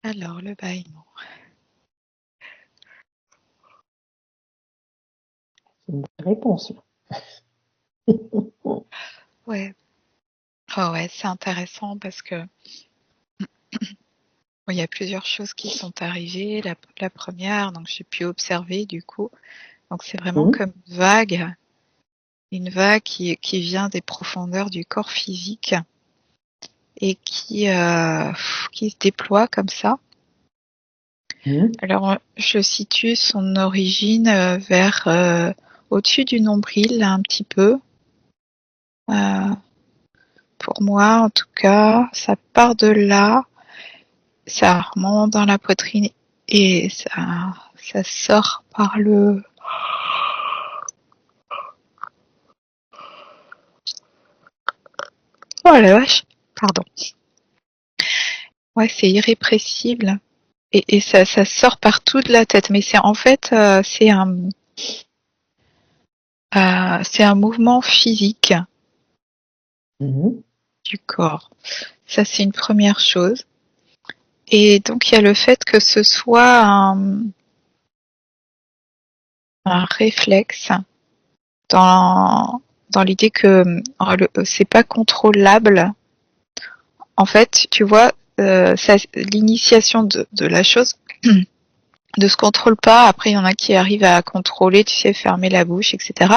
Alors, le bâillement. C'est une bonne réponse. Ouais. Oh ouais, c'est intéressant parce que il y a plusieurs choses qui sont arrivées. La première, donc j'ai pu observer du coup. Donc c'est vraiment comme une vague qui vient des profondeurs du corps physique et qui se déploie comme ça. Alors je situe son origine vers au-dessus du nombril là, un petit peu. Pour moi, en tout cas, ça part de là, ça remonte dans la poitrine et ça sort par le. Oh la vache, pardon. Ouais, c'est irrépressible et ça sort partout de la tête. Mais c'est en fait c'est un mouvement physique du corps. Ça c'est une première chose. Et donc il y a le fait que ce soit un réflexe dans l'idée que c'est pas contrôlable. En fait, tu vois, l'initiation de la chose ne se contrôle pas. Après, il y en a qui arrivent à contrôler, tu sais, fermer la bouche, etc.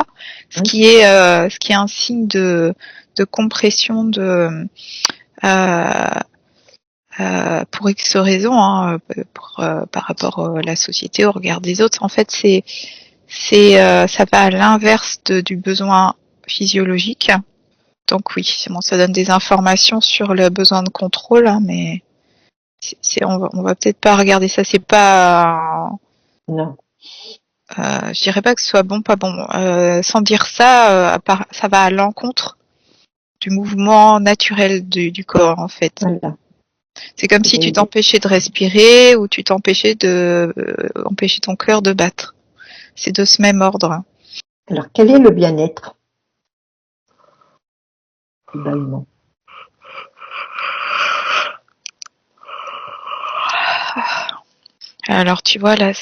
Ce qui est un signe de compression pour X raisons, hein, par rapport à la société, au regard des autres. En fait, ça va à l'inverse du besoin physiologique. Donc oui, bon, ça donne des informations sur le besoin de contrôle, hein, mais on va peut-être pas regarder ça. C'est pas. Non. Je dirais pas que ce soit bon, pas bon. Sans dire ça, ça va à l'encontre du mouvement naturel du corps, en fait. Voilà. C'est comme si tu t'empêchais de respirer ou tu t'empêchais empêcher ton cœur de battre. C'est de ce même ordre. Alors, quel est le bien-être du bâillement? Alors tu vois là,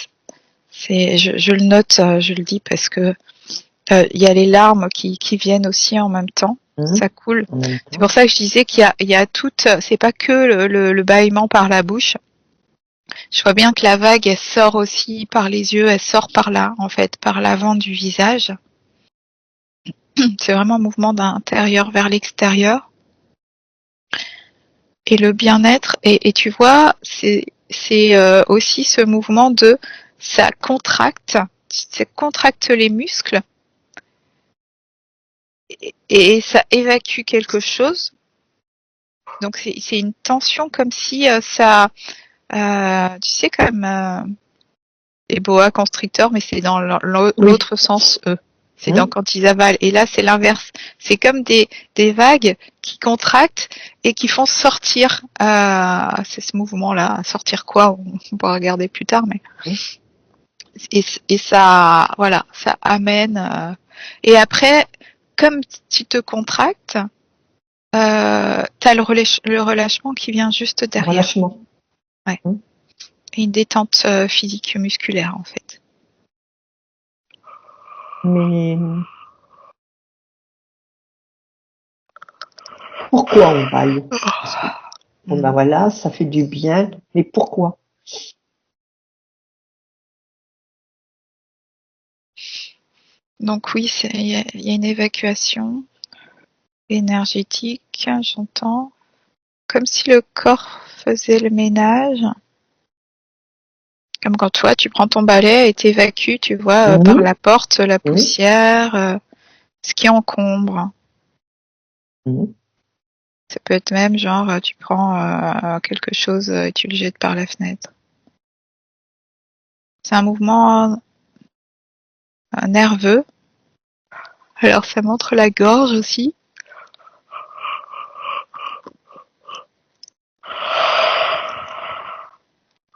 je le note, je le dis parce que il y a les larmes qui viennent aussi en même temps. Ça coule. C'est pour ça que je disais qu'il y a toute. C'est pas que le bâillement par la bouche. Je vois bien que la vague, elle sort aussi par les yeux, elle sort par là, en fait, par l'avant du visage. C'est vraiment un mouvement d'intérieur vers l'extérieur. Et le bien-être, et tu vois, c'est aussi ce mouvement ça contracte les muscles et ça évacue quelque chose. Donc c'est une tension comme si tu sais comme les boa constricteurs, mais c'est dans l'autre sens eux. C'est dans quand ils avalent. Et là, c'est l'inverse. C'est comme des vagues qui contractent et qui font sortir. C'est ce mouvement-là. Sortir quoi? On pourra regarder plus tard, mais et ça, voilà, ça amène. Et après, comme tu te contractes, t'as le relâchement qui vient juste derrière. Relâchement. Ouais. Et une détente physique musculaire en fait. Mais pourquoi on baille? Bon ben voilà, ça fait du bien, mais pourquoi? Donc oui, il y a une évacuation énergétique, j'entends. Comme si le corps faisait le ménage. Comme quand toi, tu prends ton balai et t'évacues, tu vois, par la porte, la poussière, ce qui encombre. Ça peut être même genre, tu prends quelque chose et tu le jettes par la fenêtre. C'est un mouvement nerveux. Alors ça montre la gorge aussi.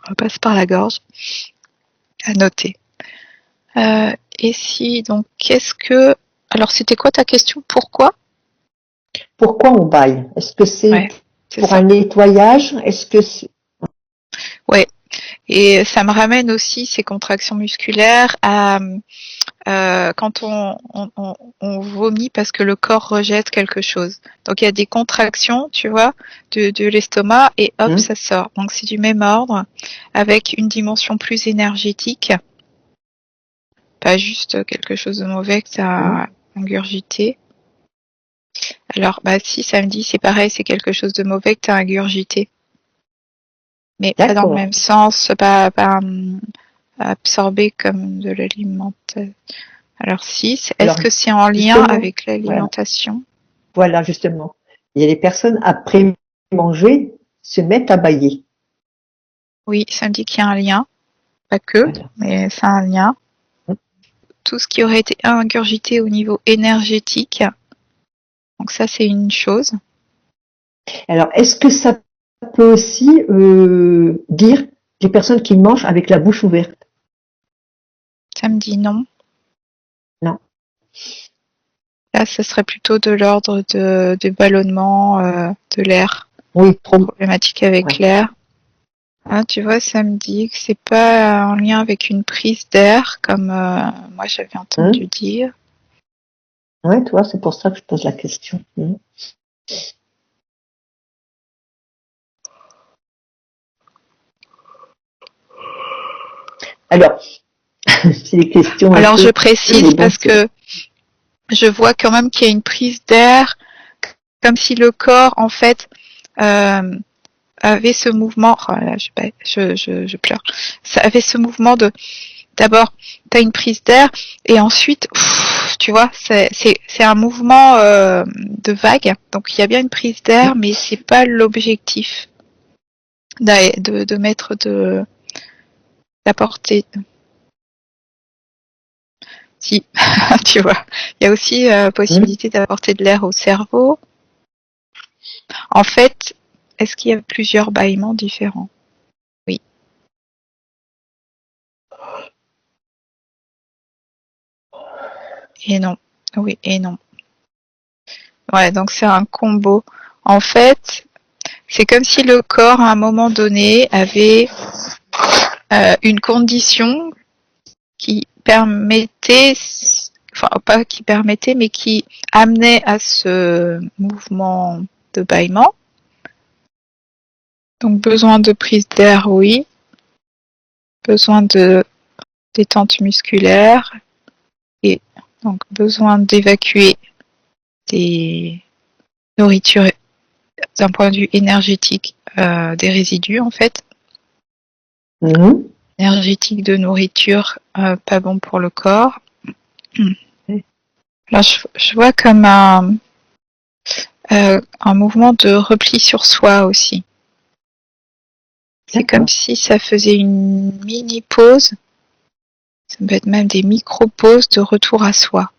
On passe par la gorge. À noter. Et si, donc, alors, c'était quoi ta question? Pourquoi? Pourquoi on baille? Est-ce que c'est pour ça. un nettoyage? Est-ce que c'est... Ouais. Et ça me ramène aussi ces contractions musculaires à quand on vomit parce que le corps rejette quelque chose. Donc il y a des contractions, tu vois, de l'estomac et hop, ça sort. Donc c'est du même ordre, avec une dimension plus énergétique, pas juste quelque chose de mauvais que tu as ingurgité. Alors bah si samedi c'est pareil, c'est quelque chose de mauvais que tu as ingurgité. Mais pas dans le même sens, pas absorbé comme de l'alimentation. Alors 6, est-ce que c'est en lien avec l'alimentation? Voilà, justement. Il y a des personnes, après manger, se mettent à bâiller. Oui, ça me dit qu'il y a un lien. Pas que, mais c'est un lien. Tout ce qui aurait été ingurgité au niveau énergétique. Donc ça, c'est une chose. Alors, est-ce que ça peut aussi dire des personnes qui mangent avec la bouche ouverte? Ça me dit non. Non. Là, ça serait plutôt de l'ordre de ballonnement de l'air. Oui, trop problématique avec l'air. Ah, tu vois, ça me dit que c'est pas en lien avec une prise d'air, comme moi j'avais entendu dire. Ouais, tu vois, c'est pour ça que je pose la question. Alors, c'est des questions. Alors je précise parce que je vois quand même qu'il y a une prise d'air, comme si le corps en fait avait ce mouvement. Oh là, je pleure. Ça avait ce mouvement de. D'abord, tu as une prise d'air et ensuite, tu vois, c'est un mouvement de vague. Donc il y a bien une prise d'air, mais c'est pas l'objectif de mettre d'apporter. Si, tu vois, il y a aussi possibilité d'apporter de l'air au cerveau. En fait, est-ce qu'il y a plusieurs bâillements différents? Oui. Et non. Oui et non. Ouais, donc c'est un combo. En fait, c'est comme si le corps, à un moment donné, avait une condition qui permettait, enfin pas qui permettait, mais qui amenait à ce mouvement de bâillement. Donc besoin de prise d'air, oui. Besoin de détente musculaire et donc besoin d'évacuer des nourritures d'un point de vue énergétique, des résidus en fait. Énergétique de nourriture, pas bon pour le corps. Là, je vois comme un mouvement de repli sur soi aussi. C'est comme si ça faisait une mini pause. Ça peut être même des micro-pauses de retour à soi.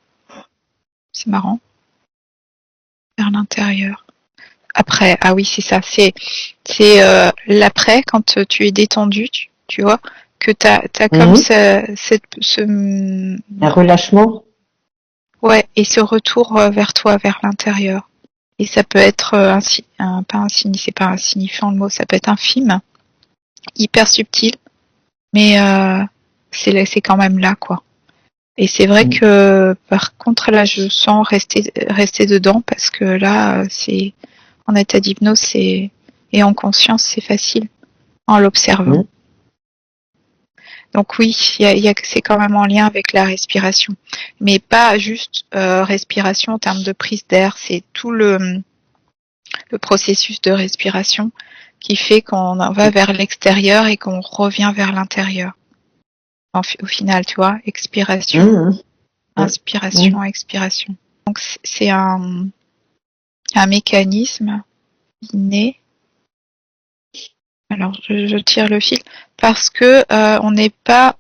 C'est marrant. Vers l'intérieur. Après, ah oui, c'est ça. C'est l'après, quand tu es détendu, tu vois, que t'as comme un relâchement. Ouais, et ce retour vers toi, vers l'intérieur. Et ça peut être pas c'est pas insignifiant le mot, ça peut être infime, hyper subtil, mais c'est quand même là, quoi. Et c'est vrai que par contre là, je sens rester dedans parce que là, c'est en état d'hypnose, et en conscience, c'est facile en l'observant. Donc oui, c'est quand même en lien avec la respiration, mais pas juste respiration en termes de prise d'air, c'est tout le processus de respiration qui fait qu'on va vers l'extérieur et qu'on revient vers l'intérieur. Au final, tu vois, expiration, inspiration, expiration. Donc c'est un mécanisme inné. Alors je tire le fil parce que on n'est pas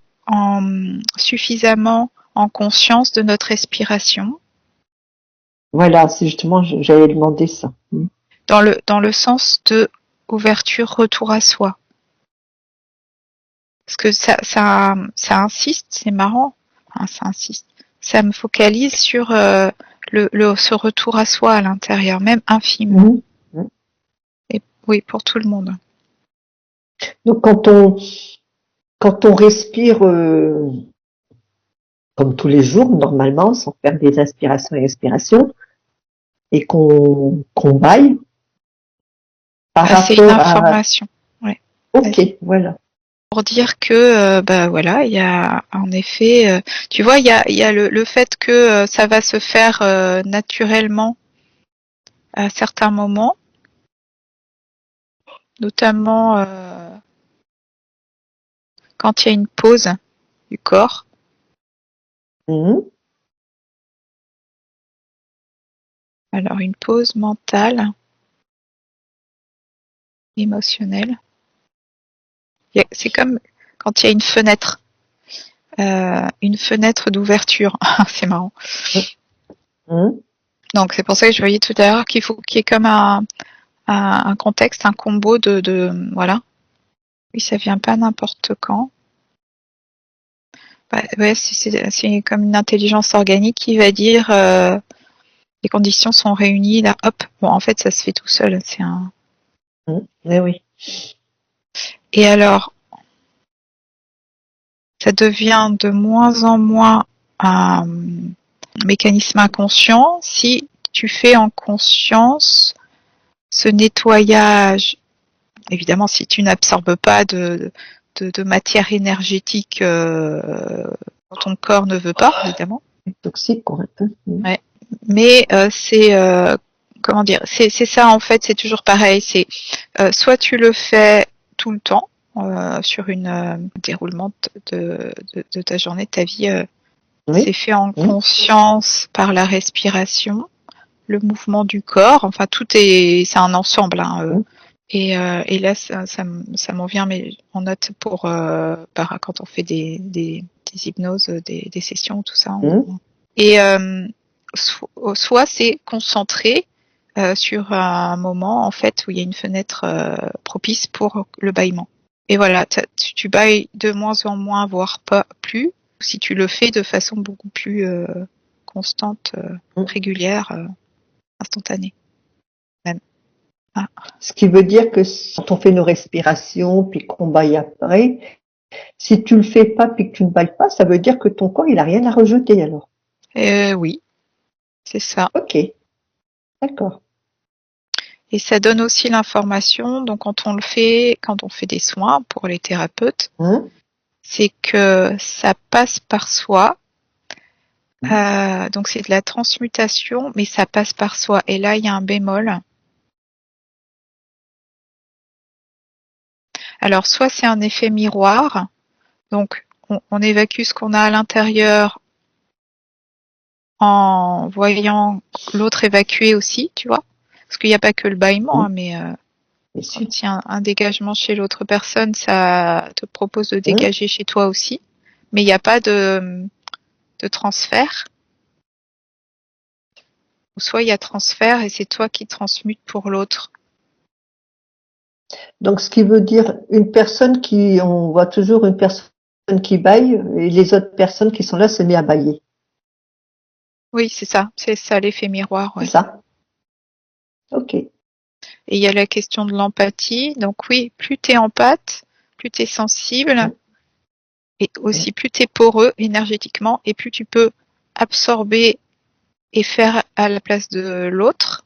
suffisamment en conscience de notre respiration. Voilà, c'est justement, j'allais demander ça. Dans le sens de ouverture, retour à soi. Parce que ça insiste, c'est marrant. Enfin, ça insiste. Ça me focalise sur ce retour à soi à l'intérieur, même infime. Et oui, pour tout le monde. Donc quand on respire comme tous les jours, normalement, sans faire des inspirations et expirations, et qu'on baille par C'est une rapport à... information. Ouais. Ok, Vas-y. voilà. Pour dire que voilà, il y a en effet, tu vois, il y a le fait que ça va se faire naturellement à certains moments, notamment quand il y a une pause du corps. Mhm. Alors une pause mentale, émotionnelle. C'est comme quand il y a une fenêtre d'ouverture. C'est marrant. Mhm. Donc c'est pour ça que je voyais tout à l'heure qu'il faut qu'il y ait comme un contexte, un combo de voilà. Oui, ça vient pas n'importe quand. Bah, ouais, c'est comme une intelligence organique qui va dire les conditions sont réunies là, hop. Bon, en fait, ça se fait tout seul. C'est un. Mhm. Eh oui. Et alors, ça devient de moins en moins un mécanisme inconscient si tu fais en conscience ce nettoyage. Évidemment, si tu n'absorbes pas de matière énergétique dont ton corps ne veut pas, évidemment. Toxique, quoi, un peu. Mhm. Ouais. Mais c'est comment dire, c'est ça en fait, c'est toujours pareil. C'est soit tu le fais tout le temps sur une déroulement de ta journée, de ta vie, c'est Oui. fait en Mhm. conscience par la respiration, le mouvement du corps. Enfin, c'est un ensemble. Hein, Mhm. et là, ça m'en vient, mais en note pour quand on fait des hypnoses, des sessions, tout ça. Mhm. Et soit c'est concentré sur un moment en fait où il y a une fenêtre propice pour le bâillement. Et voilà, tu bailles de moins en moins, voire pas plus, si tu le fais de façon beaucoup plus constante, Mhm. régulière, instantanée même. Ah. Ce qui veut dire que quand on fait nos respirations, puis qu'on baille après, si tu le fais pas puis que tu ne bailles pas, ça veut dire que ton corps, il a rien à rejeter alors. Oui, c'est ça. Ok, d'accord. Et ça donne aussi l'information, donc quand on fait des soins pour les thérapeutes, Hein. c'est que ça passe par soi. Donc c'est de la transmutation, mais ça passe par soi. Et là, il y a un bémol. Alors, soit c'est un effet miroir, donc on évacue ce qu'on a à l'intérieur en voyant l'autre évacuer aussi, tu vois. Parce qu'il n'y a pas que le bâillement, Hein. hein, mais Bien sûr. quand il y a un dégagement chez l'autre personne, ça te propose de Hein. dégager chez toi aussi. Mais il n'y a pas de transfert. Ou soit il y a transfert et c'est toi qui transmutes pour l'autre. Donc, ce qui veut dire une personne on voit toujours une personne qui baille et les autres personnes qui sont là se mettent à bailler. Oui, c'est ça l'effet miroir, C'est ouais. ça? Ok. Et il y a la question de l'empathie. Donc oui, plus tu es empathe, plus tu es sensible, Hein. et Hein. aussi plus tu es poreux énergétiquement, et plus tu peux absorber et faire à la place de l'autre.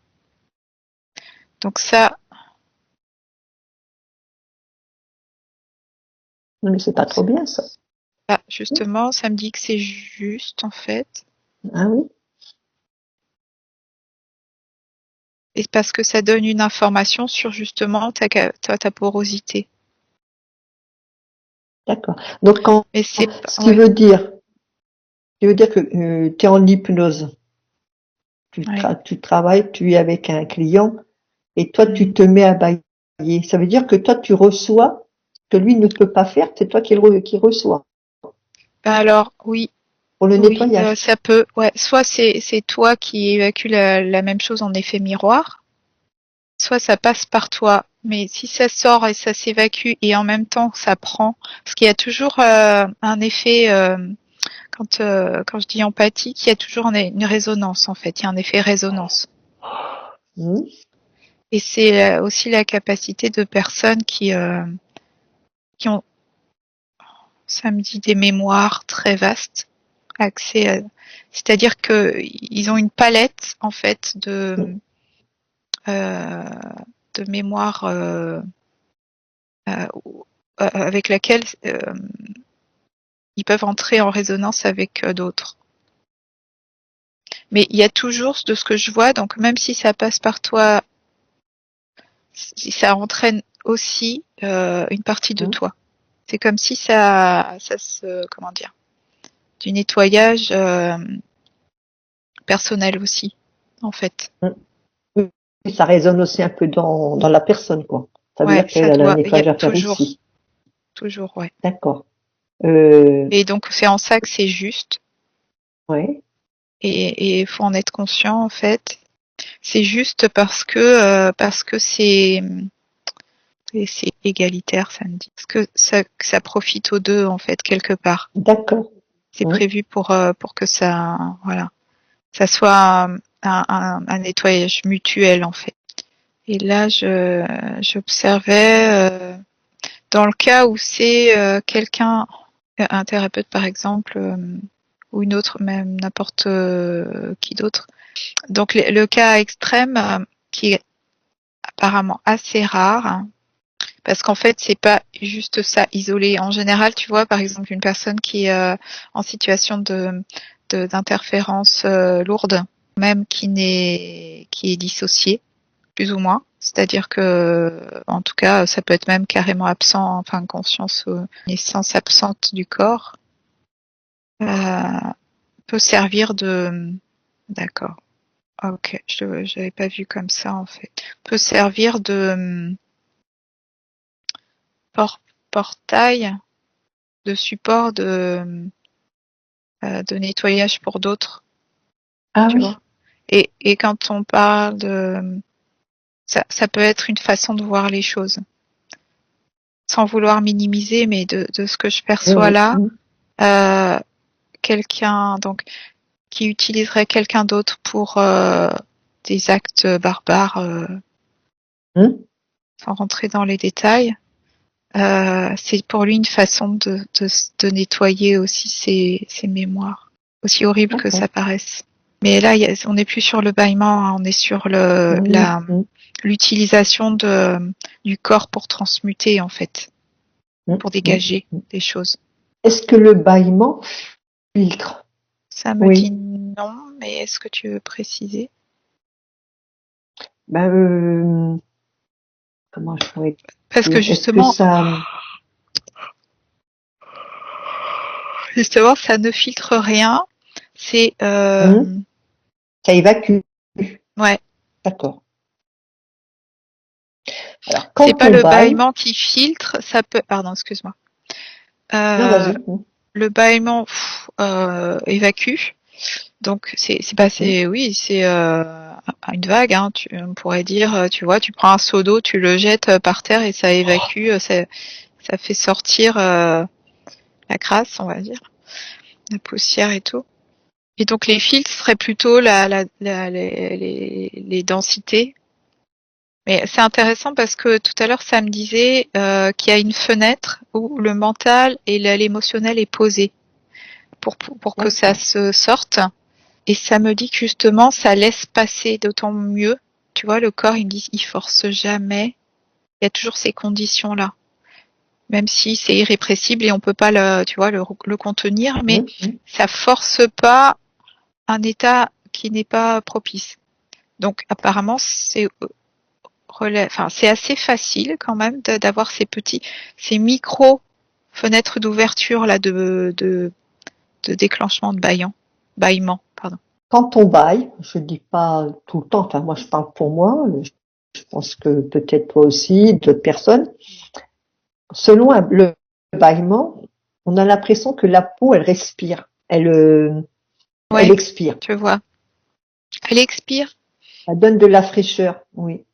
Donc ça, Mais c'est pas trop bien ça. justement, ça me dit que c'est juste en fait. Ah oui, Et parce que ça donne une information sur justement ta porosité. d'accord. Donc, Mais c'est ce qui ouais, veut dire, que tu es en hypnose, ouais. tu travailles, tu es avec un client et toi, tu Mm. te mets à bailler. Ça veut dire que toi, tu reçois ce que lui ne peut pas faire, c'est toi qui reçois Alors oui, pour le oui, nettoyage. ça peut. Ouais, soit c'est toi qui évacue la même chose en effet miroir, soit ça passe par toi. Mais si ça sort et ça s'évacue et en même temps ça prend, parce qu'il y a toujours un effet quand je dis empathique, il y a toujours une résonance en fait. Il y a un effet résonance. Hmm. Et c'est aussi la capacité de personnes qui qui ont, ça me dit, des mémoires très vastes, c'est-à-dire que ils ont une palette en fait de mémoire avec laquelle ils peuvent entrer en résonance avec d'autres. Mais il y a toujours, de ce que je vois, donc même si ça passe par toi, si ça entraîne aussi une partie de toi. C'est comme si ça se, comment dire, du nettoyage personnel aussi, en fait. Oui, ça résonne aussi un peu dans la personne, quoi. Ça veut dire qu'elle a un nettoyage à faire aussi. Toujours, ouais. D'accord. Et donc c'est en ça que c'est juste. Ouais. Et il faut en être conscient, en fait. C'est juste parce que c'est égalitaire, ça me dit. Parce que ça profite aux deux, en fait, quelque part. D'accord. C'est prévu pour que ça, voilà, ça soit un nettoyage mutuel, en fait. Et là, j'observais dans le cas où c'est quelqu'un, un thérapeute par exemple, ou une autre, même n'importe qui d'autre. Donc le cas extrême qui est apparemment assez rare, hein, parce qu'en fait c'est pas juste ça isolé. En général, tu vois, par exemple une personne qui est en situation d'interférence lourde, même qui est dissociée, plus ou moins. C'est-à-dire que, en tout cas, ça peut être même carrément absent, enfin conscience ou naissance absente du corps, peut servir de. D'accord. Ok, je n'avais pas vu comme ça en fait. Peut servir de portail, de support de nettoyage pour d'autres. Ah tu oui. vois. Et quand on parle de ça peut être une façon de voir les choses. Sans vouloir minimiser, mais de ce que je perçois là, quelqu'un donc qui utiliserait quelqu'un d'autre pour des actes barbares, sans rentrer dans les détails, c'est pour lui une façon de nettoyer aussi ses mémoires, aussi horrible que ça paraisse. Mais là, on n'est plus sur le bâillement, hein, on est sur l'utilisation du corps pour transmuter en fait, pour dégager des choses. Est-ce que le bâillement filtre? Ça me dit non, mais est-ce que tu veux préciser? Comment je pourrais dire? Parce que justement, ça ne filtre rien. C'est ça évacue. Ouais. D'accord. Alors, c'est pas le bâillement qui filtre, ça peut. Pardon, excuse-moi. Non, vas-y. Le bâillement évacue. Donc c'est oui, c'est une vague. Hein, on pourrait dire, tu vois, tu prends un seau d'eau, tu le jettes par terre et ça évacue, ça fait sortir la crasse, on va dire, la poussière et tout. Et donc les filtres seraient plutôt les densités. Mais c'est intéressant parce que tout à l'heure ça me disait qu'il y a une fenêtre où le mental et l'émotionnel est posé pour que ça se sorte. Et ça me dit que justement ça laisse passer d'autant mieux. Tu vois, le corps il force jamais. Il y a toujours ces conditions là. Même si c'est irrépressible et on peut pas le contenir, mais ça force pas un état qui n'est pas propice. Donc apparemment c'est assez facile quand même d'avoir ces micro fenêtres d'ouverture là de déclenchement de bâillement, pardon. Quand on bâille, je dis pas tout le temps, enfin moi je parle pour moi, je pense que peut-être toi aussi, d'autres personnes. Selon le bâillement, on a l'impression que la peau elle respire, elle expire. Tu vois. Elle expire. Elle donne de la fraîcheur, oui.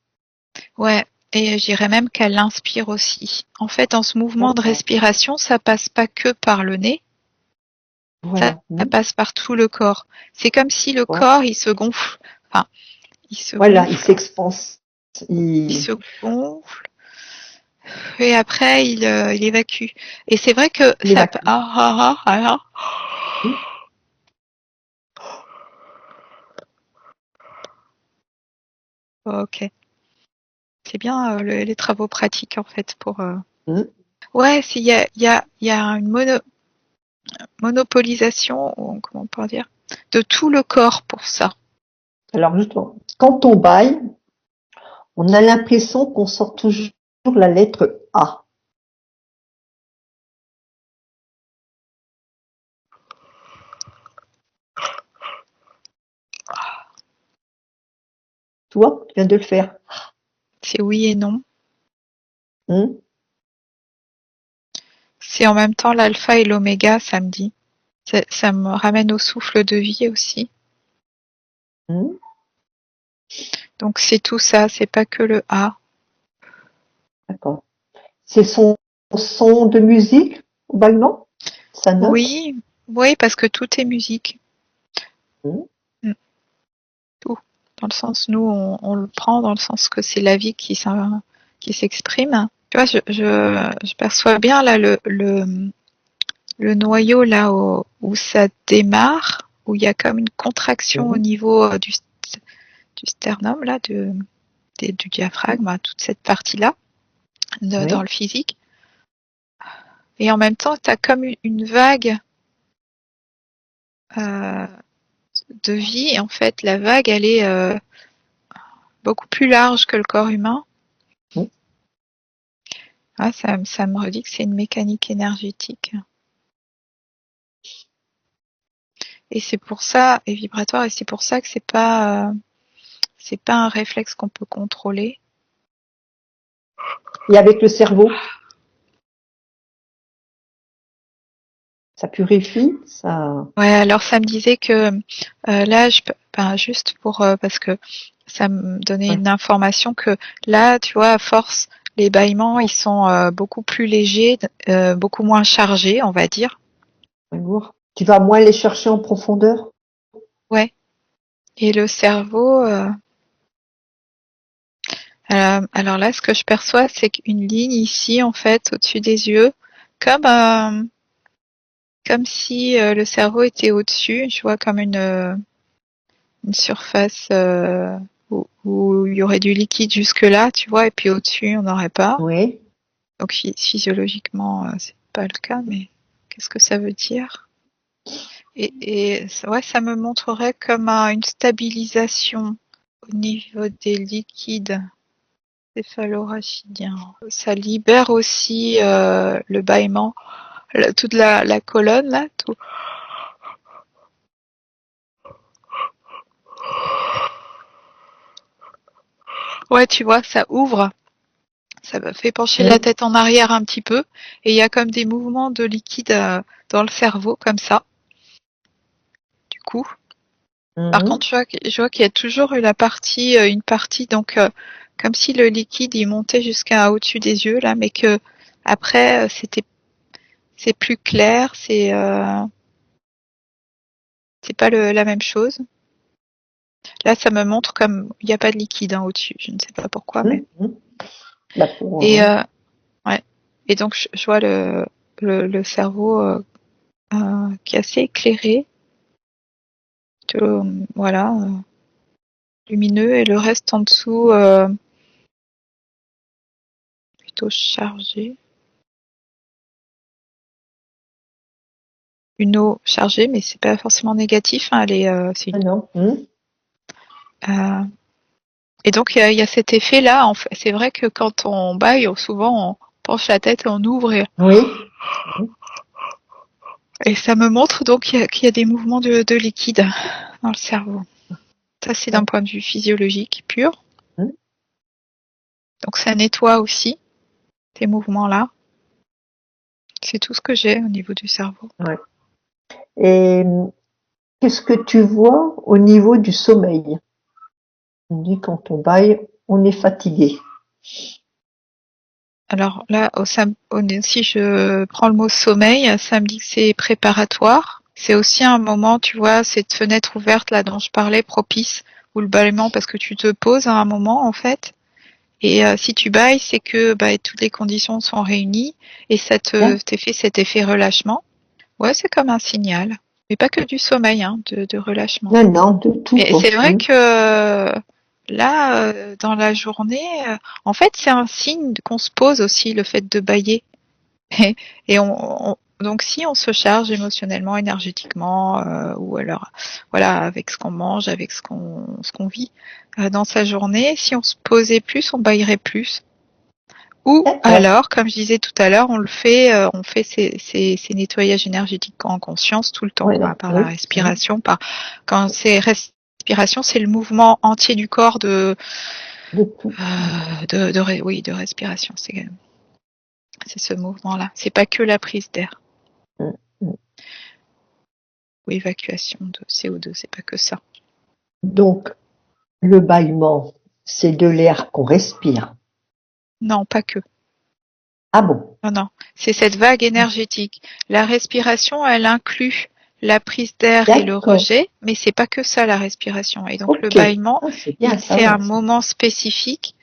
Ouais, et je dirais même qu'elle inspire aussi. En fait, dans ce mouvement de respiration, ça passe pas que par le nez. Voilà. Ça passe par tout le corps. C'est comme si le corps, il se gonfle. Enfin, il se voilà, gonfle. il s'expanse. Il se gonfle. Et après, il évacue. Et c'est vrai que Il ça... évacue. Ok. C'est bien les travaux pratiques, en fait, pour... Hum. Ouais, il y a une monopolisation, ou comment on peut dire, de tout le corps pour ça. Alors justement, quand on baille, on a l'impression qu'on sort toujours la lettre A. Tu vois, tu viens de le faire. C'est oui et non. Hum, C'est en même temps l'alpha et l'oméga, ça me dit. Ça me ramène au souffle de vie aussi. hum. Donc c'est tout ça, c'est pas que le A. D'accord. C'est son de musique, vaguement, sa note. Oui, oui, parce que tout est musique. Hum, Mm, tout. Dans le sens, nous, on le prend dans le sens que c'est la vie qui s'exprime. Tu vois, je perçois bien là le noyau là où ça démarre, où il y a comme une contraction au hum, niveau du sternum là, du hum. diaphragme, hein, toute cette partie-là dans Oui, le physique. Et en même temps, tu as comme une vague euh, de vie. Et en fait, la vague, elle est beaucoup plus large que le corps humain. hum. Ah, ça me redit que c'est une mécanique énergétique. Et c'est pour ça, et vibratoire, et c'est pour ça que c'est pas un réflexe qu'on peut contrôler. Et avec le cerveau, ça purifie, ça. Ouais, alors ça me disait que là, ben, juste pour parce que ça me donnait Ouais, une information que là, tu vois, à force, les bâillements, ils sont beaucoup plus légers, beaucoup moins chargés, on va dire. ouais, lourd. Tu vas moins les chercher en profondeur. Ouais. Et le cerveau, alors là, ce que je perçois, c'est qu'une ligne ici, en fait, au-dessus des yeux, comme comme si le cerveau était au-dessus, tu vois, comme une surface où il y aurait du liquide jusque-là, tu vois, et puis au-dessus, on n'aurait pas. Oui. Donc physiologiquement, c'est pas le cas, mais qu'est-ce que ça veut dire? Et ouais, ça me montrerait comme une stabilisation au niveau des liquides céphalo-rachidiens. Ça libère aussi le bâillement, toute la colonne là, tout. Ouais, tu vois, ça ouvre. Ça me fait pencher la Hum, tête en arrière un petit peu, et il y a comme des mouvements de liquide dans le cerveau, comme ça, du coup. Par hum. contre, je vois qu'il y a toujours eu une partie, donc, comme si le liquide, il montait jusqu'à au-dessus des yeux, là, mais que après, c'est plus clair, c'est pas la même chose. Là, ça me montre comme, il n'y a pas de liquide, hein, au-dessus. Je ne sais pas pourquoi, mais. Mmh. Bah Et, oui. ouais. Et donc, je vois le cerveau, qui est assez éclairé, voilà, lumineux, et le reste en dessous, plutôt chargé. Une eau chargée, mais c'est pas forcément négatif, hein, Ah non. euh, et donc il y a cet effet-là. En fait, c'est vrai que quand on baille, souvent on penche la tête et on ouvre, Oui. et ça me montre donc qu'il y a des mouvements de liquide dans le cerveau. Ça, c'est d'un Ouais. point de vue physiologique pur. Mmh. Donc ça nettoie aussi ces mouvements-là. C'est tout ce que j'ai au niveau du cerveau. Ouais. Et qu'est-ce que tu vois au niveau du sommeil? On dit quand on baille, on est fatigué. Alors là, si je prends le mot sommeil, ça me dit que c'est préparatoire. C'est aussi un moment, tu vois, cette fenêtre ouverte là dont je parlais, propice, ou le bâillement, parce que tu te poses à un moment en fait, Et si tu bailles, c'est que toutes les conditions sont réunies et ça t'est fait cet effet relâchement. Ouais, c'est comme un signal. Mais pas que du sommeil, hein, de relâchement. Non, de tout. Et c'est vrai que là, dans la journée, en fait, c'est un signe qu'on se pose aussi, le fait de bailler. Et donc si on se charge émotionnellement, énergétiquement, ou alors voilà, avec ce qu'on mange, avec ce qu'on vit dans sa journée, si on se posait plus, on baillerait plus. Ou alors, comme je disais tout à l'heure, on fait ces nettoyages énergétiques en conscience tout le temps, par la respiration, quand c'est respiration, c'est le mouvement entier du corps de respiration. C'est ce mouvement-là. C'est pas que la prise d'air. Ou évacuation de CO2, c'est pas que ça. Donc, le bâillement, c'est de l'air qu'on respire. Non, pas que. Ah bon? Non. C'est cette vague énergétique. La respiration, elle inclut la prise d'air et le rejet, mais c'est pas que ça la respiration. Et donc le bâillement, c'est un moment spécifique,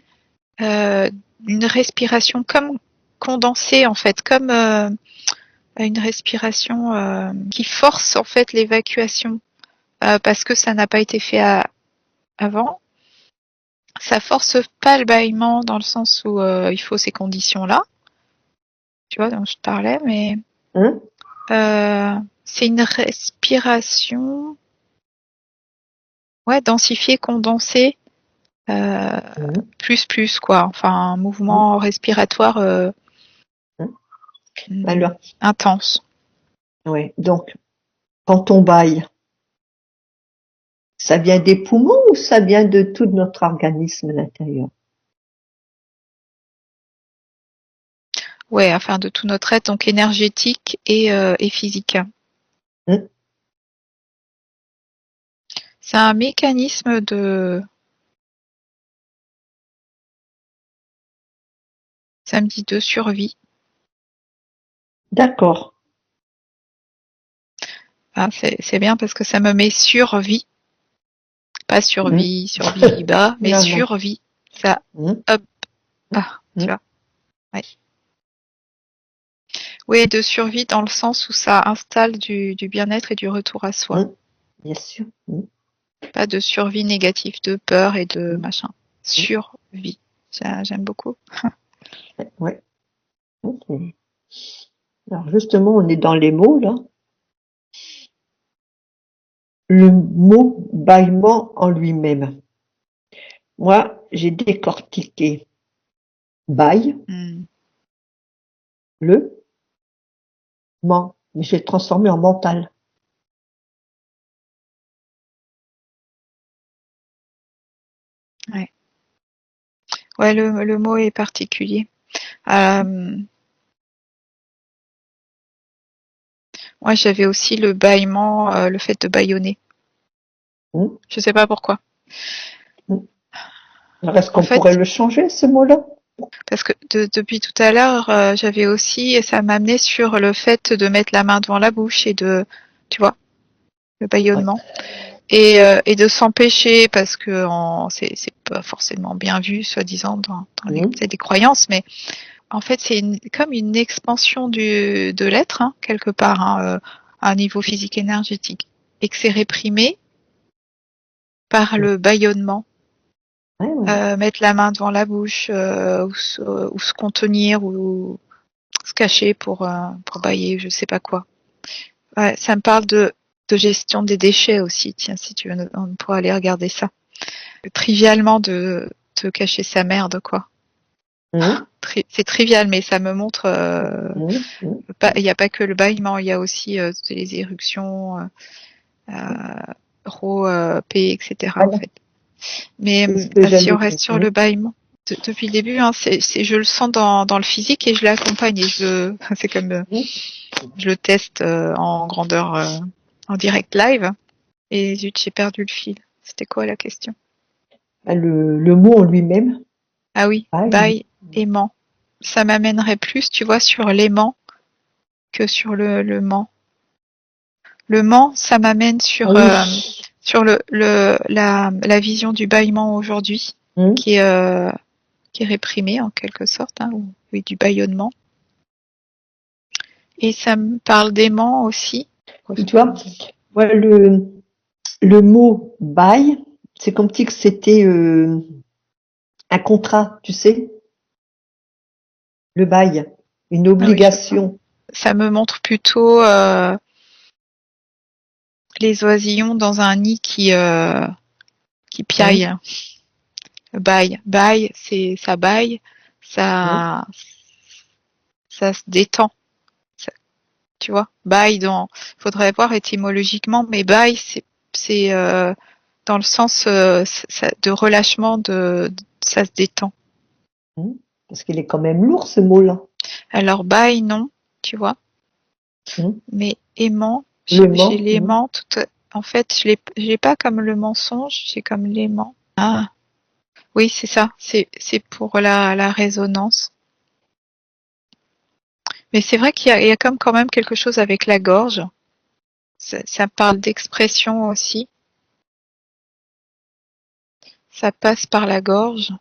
une respiration comme condensée en fait, comme une respiration qui force en fait l'évacuation parce que ça n'a pas été fait avant. Ça force pas le bâillement dans le sens où il faut ces conditions-là, tu vois, dont je te parlais, mais c'est une respiration densifiée, condensée, plus quoi. Enfin, un mouvement respiratoire intense. Oui, donc quand on bâille, ça vient des poumons ou ça vient de tout notre organisme à l'intérieur? Ouais, enfin de tout notre être, donc énergétique et physique. C'est un mécanisme de... Ça me dit de survie. D'accord. Ah, c'est bien parce que ça me met survie. Pas survie, survie bas, mais survie. Ça, hop, tu vois. Ouais. Oui, de survie dans le sens où ça installe du bien-être et du retour à soi. Bien sûr. Pas de survie négative, de peur et de machin. Survie. J'aime beaucoup. Ouais. Okay. Alors justement, on est dans les mots là. Le mot bâillement en lui-même. Moi, j'ai décortiqué bail, le ment, mais j'ai transformé en mental. Ouais, le mot est particulier. Moi, j'avais aussi le bâillement, le fait de bâillonner. Je sais pas pourquoi. Alors, est-ce qu'on pourrait le changer, ce mot-là? Parce que depuis tout à l'heure, j'avais aussi, et ça m'amenait sur le fait de mettre la main devant la bouche et de, tu vois, le bâillonnement. Et de s'empêcher, parce que c'est pas forcément bien vu, soi-disant, dans des croyances, mais en fait, c'est comme une expansion de l'être, hein, quelque part, à un niveau physique énergétique. Et que c'est réprimé par le bâillonnement. Mettre la main devant la bouche, ou se contenir, ou se cacher pour bâiller, je sais pas quoi. Ouais, ça me parle de gestion des déchets aussi. Tiens, si tu veux, on pourra aller regarder ça. Trivialement de cacher sa merde, quoi. C'est trivial, mais ça me montre. Il n'y a pas que le bâillement, il y a aussi les éruptions, Rho, P, etc. En fait. Mais si on reste sur le bâillement, depuis le début, hein, je le sens dans le physique et je l'accompagne et c'est comme je le teste en grandeur en direct live. Et zut, j'ai perdu le fil. C'était quoi la question? Le mot en lui-même. Ah oui, bail, aimant. Ça m'amènerait plus, tu vois, sur l'aimant que sur le ment. Le ment, ça m'amène sur la vision du bâillement aujourd'hui, qui est qui est réprimé en quelque sorte, hein, ou du bâillonnement. Et ça me parle d'aimant aussi. Tu vois, voilà, le mot bail, c'est comme si que c'était un contrat, tu sais, le bail, une Ah oui, je vois. obligation. Ça me montre plutôt les oisillons dans un nid qui piaille. Bail, c'est ça baille, ça se détend. Ça- tu vois, bail faudrait voir étymologiquement, mais bail c'est dans le sens de relâchement ça se détend. Parce qu'il est quand même lourd ce mot-là. Alors bail non, tu vois, mais aimant, j'ai l'aimant en fait, je l'ai pas comme le mensonge, j'ai comme l'aimant. Ah, oui, c'est ça, c'est pour la résonance. Mais c'est vrai qu'il y a comme quand même quelque chose avec la gorge. Ça parle d'expression aussi. Ça passe par la gorge.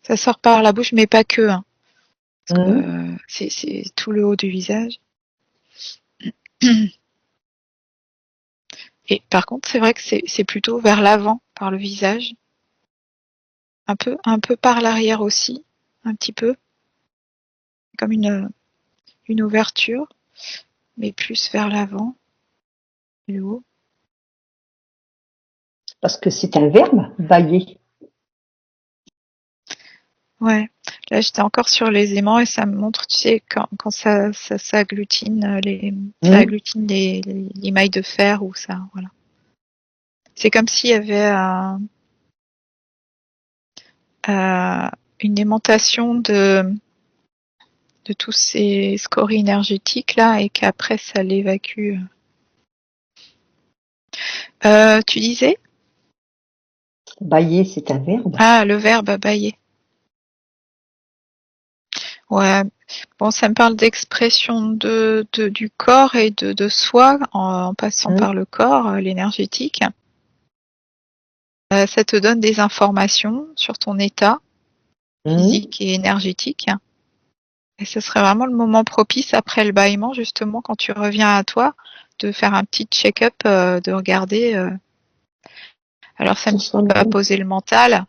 Ça sort par la bouche, mais pas que. Hein. C'est tout le haut du visage. Et par contre, c'est vrai que c'est plutôt vers l'avant, par le visage. Un peu par l'arrière aussi, un petit peu. Comme une ouverture, mais plus vers l'avant, le haut. Parce que c'est un verbe, bailler. Ouais. Là, j'étais encore sur les aimants et ça me montre, tu sais, quand ça agglutine ça agglutine les mailles de fer ou ça, voilà. C'est comme s'il y avait une aimantation de tous ces scories énergétiques là et qu'après ça l'évacue. Tu disais? Bailler, c'est un verbe. Ah, le verbe bailler. Ouais. Bon, ça me parle d'expression du corps et de soi en passant par le corps, l'énergétique. Ça te donne des informations sur ton état physique et énergétique. Et ce serait vraiment le moment propice après le bâillement, justement, quand tu reviens à toi, de faire un petit check-up, de regarder. Alors, ça ne dit pas poser le mental.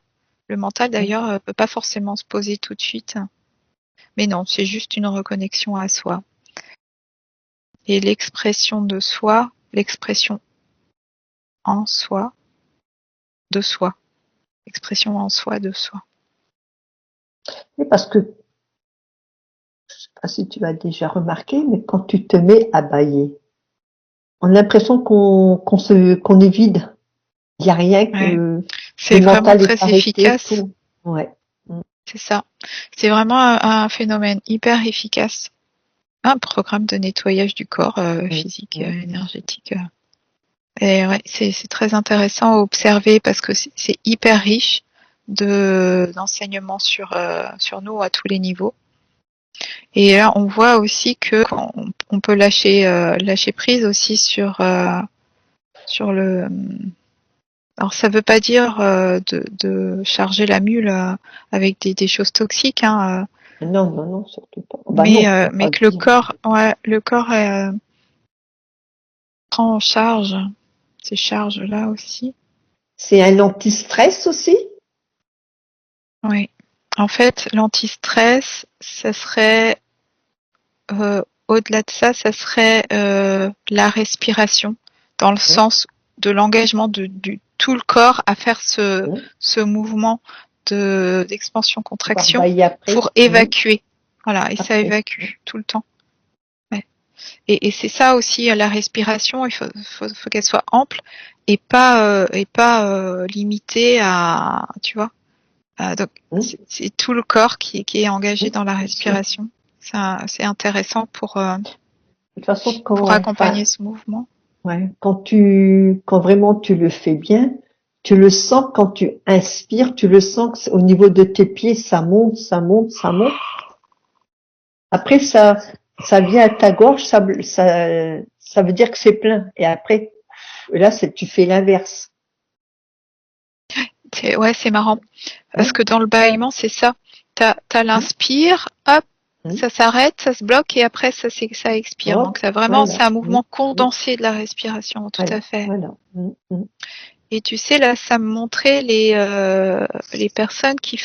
Le mental, d'ailleurs, peut pas forcément se poser tout de suite. Mais non, c'est juste une reconnexion à soi. Et l'expression de soi, l'expression en soi, de soi. Expression en soi, de soi. Oui, parce que, je sais pas si tu as déjà remarqué, mais quand tu te mets à bailler, on a l'impression qu'on est vide. Il n'y a rien que c'est le vraiment mental est très arrêté. efficace. Tout. Ouais. C'est ça. C'est vraiment un phénomène hyper efficace. Un programme de nettoyage du corps physique, énergétique. Et ouais, c'est très intéressant à observer parce que c'est hyper riche d'enseignements sur nous à tous les niveaux. Et là, on voit aussi que on peut lâcher prise aussi sur le. Alors, ça veut pas dire de charger la mule avec des choses toxiques, hein. Non, surtout pas. Mais que le corps prend en charge ces charges-là aussi. C'est un anti-stress aussi? Oui. En fait, l'anti-stress, ça serait au-delà de ça, ça serait la respiration, dans le sens de l'engagement de tout le corps à faire ce mouvement d'expansion-contraction pour évacuer. Voilà, et ça évacue tout le temps. Ouais. Et c'est ça aussi, la respiration, il faut qu'elle soit ample et pas limitée à, tu vois. Donc c'est tout le corps qui est engagé dans la respiration. C'est intéressant pour De toute façon, accompagner ce mouvement. Ouais, quand vraiment tu le fais bien, tu le sens quand tu inspires, tu le sens que au niveau de tes pieds, ça monte, ça monte, ça monte. Après, ça vient à ta gorge, ça veut dire que c'est plein. Et après, là, tu fais l'inverse. Ouais, c'est marrant. Parce que dans le bâillement, c'est ça. T'as l'inspire, hop, ça s'arrête, ça se bloque et après ça expire. Donc c'est un mouvement condensé de la respiration, tout à fait. Voilà. Et tu sais, là, ça me montrait les personnes qui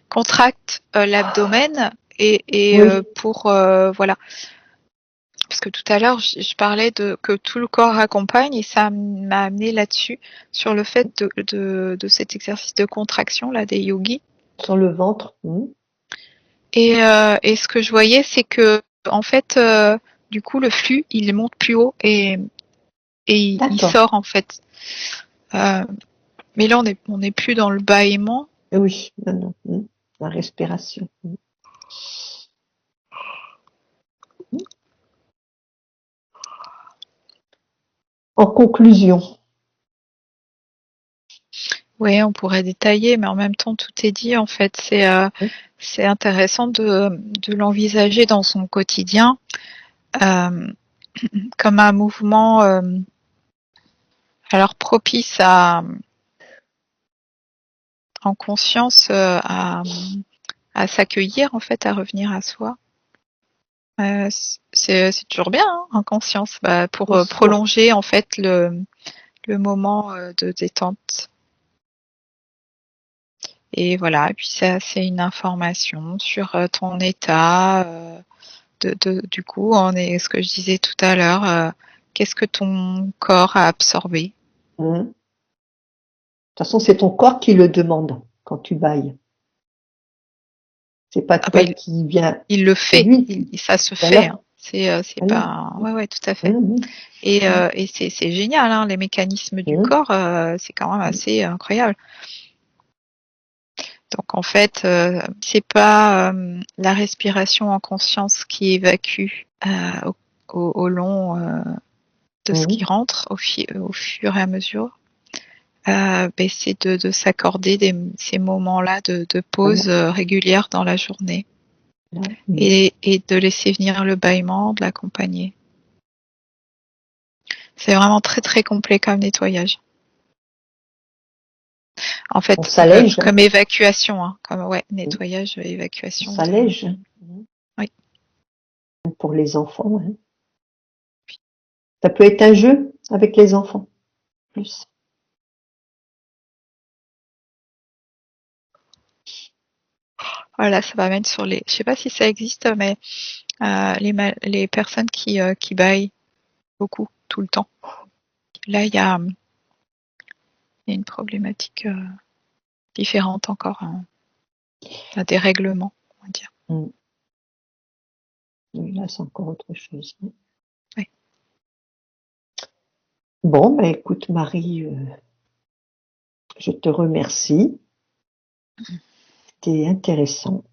contractent l'abdomen et pour voilà. Parce que tout à l'heure, je parlais que tout le corps accompagne et ça m'a amené là-dessus, sur le fait de cet exercice de contraction là des yogis. Sur le ventre. Et ce que je voyais, c'est que en fait, du coup, le flux, il monte plus haut et il sort en fait. Mais là, on n'est plus dans le bâillement. Oui, non. La respiration. En conclusion. Oui, on pourrait détailler, mais en même temps, tout est dit. En fait, c'est intéressant de l'envisager dans son quotidien comme un mouvement alors propice en conscience à s'accueillir, en fait, à revenir à soi. C'est toujours bien, hein, en conscience, pour prolonger en fait le moment de détente. Et voilà, et puis ça, c'est une information sur ton état. Du coup, ce que je disais tout à l'heure, qu'est-ce que ton corps a absorbé? De toute façon, c'est ton corps qui le demande quand tu bailles. C'est pas toi qui viens. Il le fait, ça se fait. Hein. C'est pas. Ouais, tout à fait. Et c'est génial, hein, les mécanismes du corps, c'est quand même assez incroyable. Donc en fait, c'est pas la respiration en conscience qui évacue au long de ce qui rentre au fur et à mesure. C'est de s'accorder ces moments-là de pause régulière dans la journée et de laisser venir le bâillement, de l'accompagner. C'est vraiment très très complet comme nettoyage. En fait, comme évacuation, hein, comme nettoyage, évacuation. On s'allège. Oui. Pour les enfants. Hein. Ça peut être un jeu avec les enfants. Plus. Voilà, ça va mettre sur je sais pas si ça existe, mais les personnes qui baillent beaucoup, tout le temps. Là, il y a une problématique différente encore. Hein. Il y a des règlements, on va dire. Oui, là, c'est encore autre chose. Oui. Bon, écoute, Marie, je te remercie. C'était intéressant.